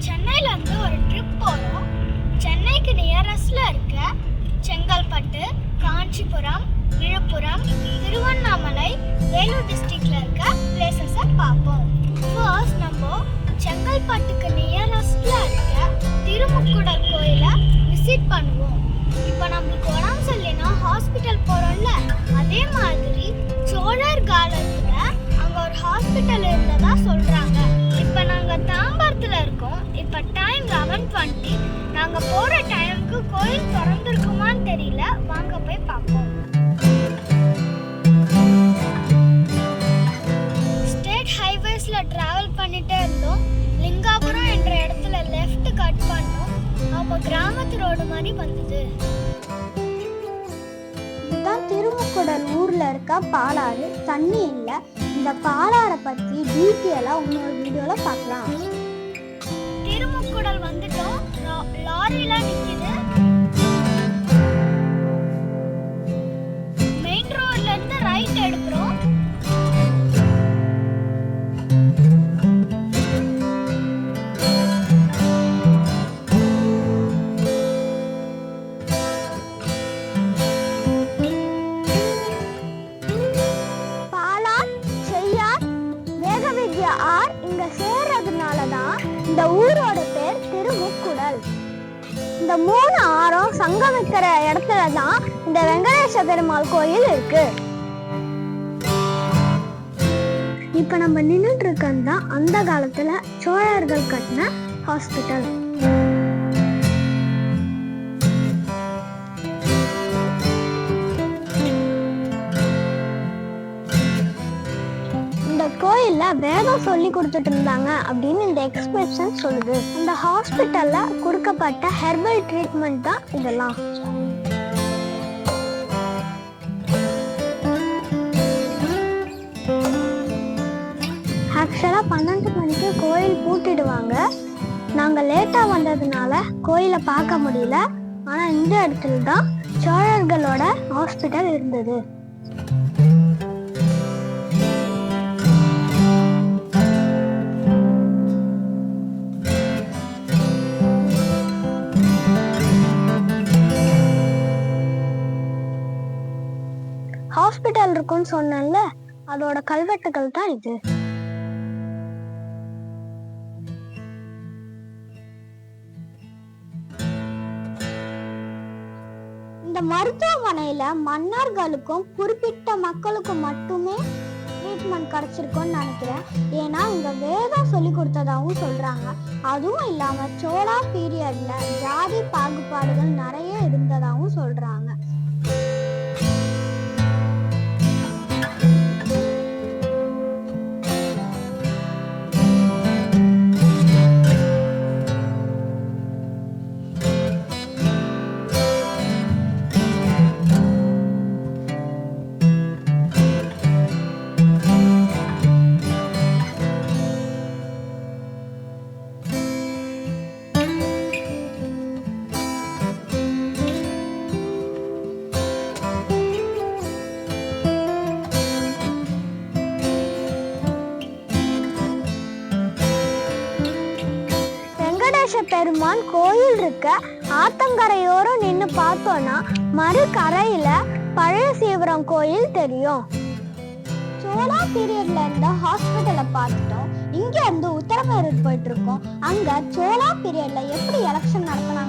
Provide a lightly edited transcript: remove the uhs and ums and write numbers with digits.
சென்னையில இருந்து ஒரு ட்ரிப் போறோம். சென்னைக்கு நியரஸ்ட்ல இருக்க செங்கல்பட்டு, காஞ்சிபுரம், விழுப்புரம், திருவண்ணாமலை, வேலூர் டிஸ்ட்ரிக்ட்ல இருக்க பிளேசஸை பார்ப்போம். ஃபர்ஸ்ட் நம்ம செங்கல்பட்டுக்கு நியரஸ்ட்ல இருக்க திருமுக்குடல் கோயிலை விசிட் பண்ணுவோம். இப்போ நம்மளுக்கு உடம்பு சரியில்லைன்னா ஹாஸ்பிட்டல் போறோம்ல, அதே மாதிரி சோழர் காலத்துல அங்க ஒரு ஹாஸ்பிட்டல் இருந்ததா சொல்றாங்க. இப்போ நாங்க தாம்பரத்துல இருக்கோம். இப்போ டைம் 11:20. நாங்க போற டைமுக்கு கோயில் திறந்திருக்குமான்னு தெரியல. வாங்க போய் பார்ப்போம். ஸ்டேட் ஹைவேஸ்ல டிராவல் பண்ணிட்டே இருந்தோம். லிங்காபுரம் என்ற இடத்துல லெஃப்ட் கட் பண்ணோம். அப்போ கிராமத்து ரோடு மாதிரி வந்தது. இதுதான் திருமுக்குடல் ஊர்ல இருக்க பாலாறு. தண்ணி இல்லை. இந்த பாலாறை பத்தி டீட்டெயிலா இன்னொரு வீடியோல பார்க்கலாம். திருமுக்குடல் வந்துட்டோம். லாரில நிக்குது. மெயின் ரோட்ல இருந்து ரைட் எடுக்கிறோம். இந்த ஊரோட பேர் திருமுக்குடல். இந்த 3 ஆறும் சங்கமிக்கிற இடத்துல தான் இந்த வெங்கடேச பெருமாள் கோயில் இருக்கு. இப்ப நம்ம நின்றுட்டு இருக்கிறது தான் அந்த காலத்துல சோழர்கள் கட்டின ஹாஸ்பிட்டல். கோயில்ல வேதம் சொல்லி கொடுத்துட்டு இருந்தாங்க அப்படின்னு இந்த எக்ஸ்பிரஷன் சொல்லுது. இந்த ஹாஸ்பிட்டல்ல கொடுக்கப்பட்ட ஹெர்பல் ட்ரீட்மெண்ட் தான் இதெல்லாம். ஆக்சுவலா 12 மணிக்கு கோயில் பூட்டிடுவாங்க. நாங்க லேட்டா வந்ததுனால கோயிலை பார்க்க முடியல. ஆனா இந்த இடத்துல தான் சோழர்களோட ஹாஸ்பிட்டல் இருந்தது. ஹாஸ்பிட்டல் இருக்குன்னு சொன்னேன்ல, அதோட கல்வெட்டுகள் தான் இது. இந்த மருத்துவமனையில மன்னர்களுக்கும் குறிப்பிட்ட மக்களுக்கும் மட்டுமே ட்ரீட்மெண்ட் கிடைச்சிருக்கும்னு நினைக்கிறேன். ஏன்னா இங்க வேதம் சொல்லி கொடுத்ததாகவும் சொல்றாங்க. அதுவும் இல்லாம சோழா பீரியட்ல ஜாதி பாகுபாடுகள் நிறைய இருந்ததாகவும் சொல்றாங்க. பெருமான் கோயில் இருக்க ஆத்தங்கரையோரம் நின்று பார்த்தோம்னா மறு கரையில பழைய சீவரம் கோயில் தெரியும். சோழா பீரியட்ல இருந்த ஹாஸ்பிட்டலை பார்த்துட்டோம். இங்க இருந்து உத்தரமேரூர் போயிட்டு இருக்கோம். அங்க சோழா பீரியட்ல எப்படி எலெக்ஷன் நடத்தினாங்க